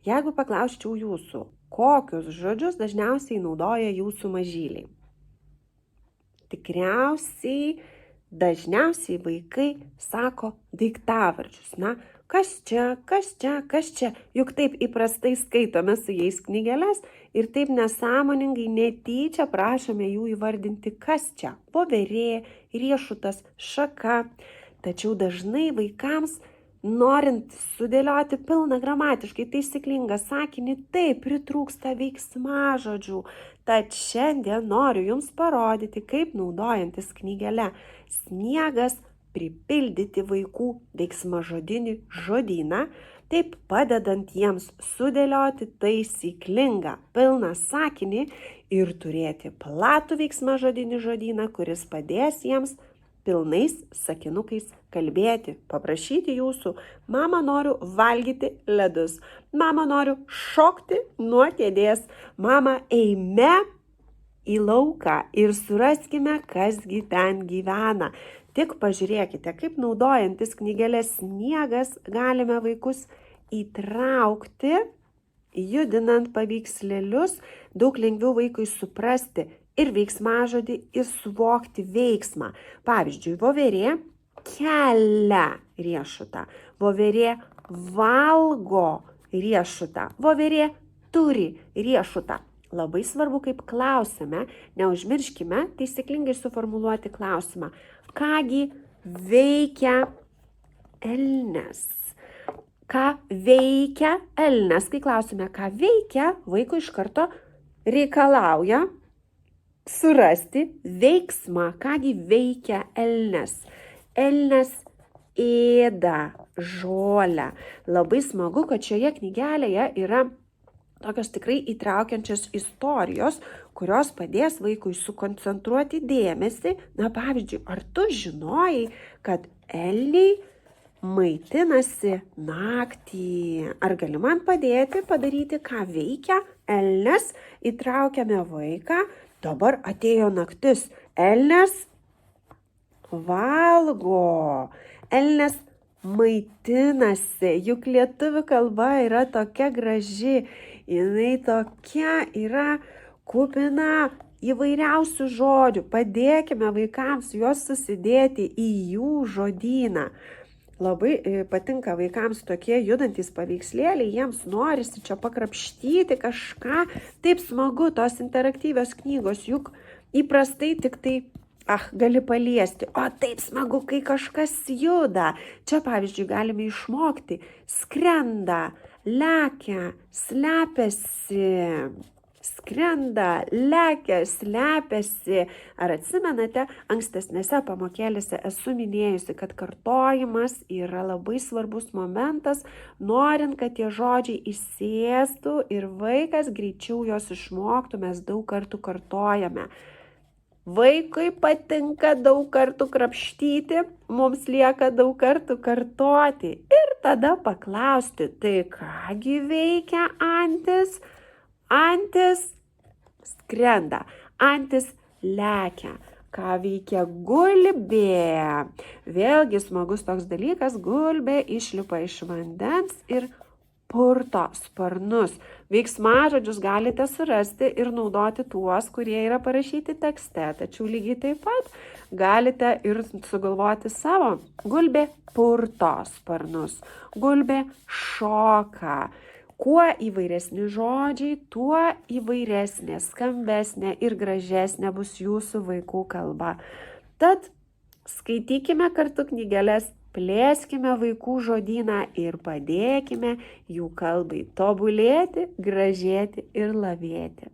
Jeigu paklausčiau jūsų, kokius žodžius dažniausiai naudoja jūsų mažyliai? Tikriausiai dažniausiai vaikai sako daiktavardžius. Na, kas čia, kas čia, kas čia? Juk taip įprastai skaitome su jais knygeles ir taip nesąmoningai netyčia prašome jų įvardinti, kas čia. Voverė, riešutas, šaka. Tačiau dažnai vaikams, norint sudėlioti pilną gramatiškai taisyklingą sakinį, taip pritrūksta veiksmažodžių. Tad šiandien noriu jums parodyti, kaip naudojantis knygele Sniegas pripildyti vaikų veiksmažodinį žodyną, taip padedant jiems sudėlioti taisyklingą pilną sakinį ir turėti platų veiksmažodinį žodyną, kuris padės jiems pilnais sakinukais kalbėti, paprašyti jūsų: mama, noriu valgyti ledus, mama, noriu šokti nuo kėdės, mama, eime į lauką ir suraskime, kasgi ten gyvena. Tik pažiūrėkite, kaip naudojantis knygelę Sniegas galime vaikus įtraukti, judinant paveikslėlius, daug lengviau vaikui suprasti ir veiksmažodį, ir suvokti veiksmą. Pavyzdžiui, voverė kelia riešutą, voverė valgo riešutą, voverė turi riešutą. Labai svarbu, kaip klausime, neužmirškime taisyklingai suformuluoti klausimą. Kągi veikia elnias? Ką veikia elnias? Kai klausime, ką veikia, vaikui iš karto reikalauja surasti veiksmą. Kągi veikia elnias? Elnias ėda žolę. Labai smagu, kad šioje knygelėje yra tokios tikrai įtraukiančios istorijos, kurios padės vaikui sukoncentruoti dėmesį. Na, pavyzdžiui, ar tu žinojai, kad elniai maitinasi naktį? Ar gali man padėti padaryti, ką veikia elnias? Įtraukiame vaiką. Dabar atėjo naktis. Elnias valgo. Elnias maitinasi. Juk lietuvių kalba yra tokia graži. Jinai tokia yra kupina įvairiausių žodžių. Padėkime vaikams juos susidėti į jų žodyną. Labai patinka vaikams tokie judantys paveikslėliai, jiems norisi čia pakrapštyti kažką. Taip smagu, tos interaktyvios knygos, juk įprastai tik tai, gali paliesti. O taip smagu, kai kažkas juda. Čia, pavyzdžiui, galime išmokti: skrenda, lekia, slepiasi. Skrenda, lekia, slepiasi. Ar atsimenate, ankstesnėse pamokėlėse esu minėjusi, kad kartojimas yra labai svarbus momentas, norint, kad tie žodžiai įsėstų ir vaikas greičiau jos išmoktų. Mes daug kartų kartojame. Vaikui patinka daug kartų krapštyti, mums lieka daug kartų kartoti. Ir tada paklausti: tai kągi veikia antis? Antis skrenda, antis lekia. Ką veikia gulbė? Vėlgi smagus toks dalykas: gulbė išlipa iš vandens ir purto sparnus. Veiksmažodžius galite surasti ir naudoti tuos, kurie yra parašyti tekste, tačiau lygiai taip pat galite ir sugalvoti savo. Gulbė purto sparnus, gulbė šoka. Kuo įvairesni žodžiai, tuo įvairesnė, skambesnė ir gražesnė bus jūsų vaikų kalba. Tad skaitykime kartu knygeles, plėskime vaikų žodyną ir padėkime jų kalbai tobulėti, gražėti ir lavėti.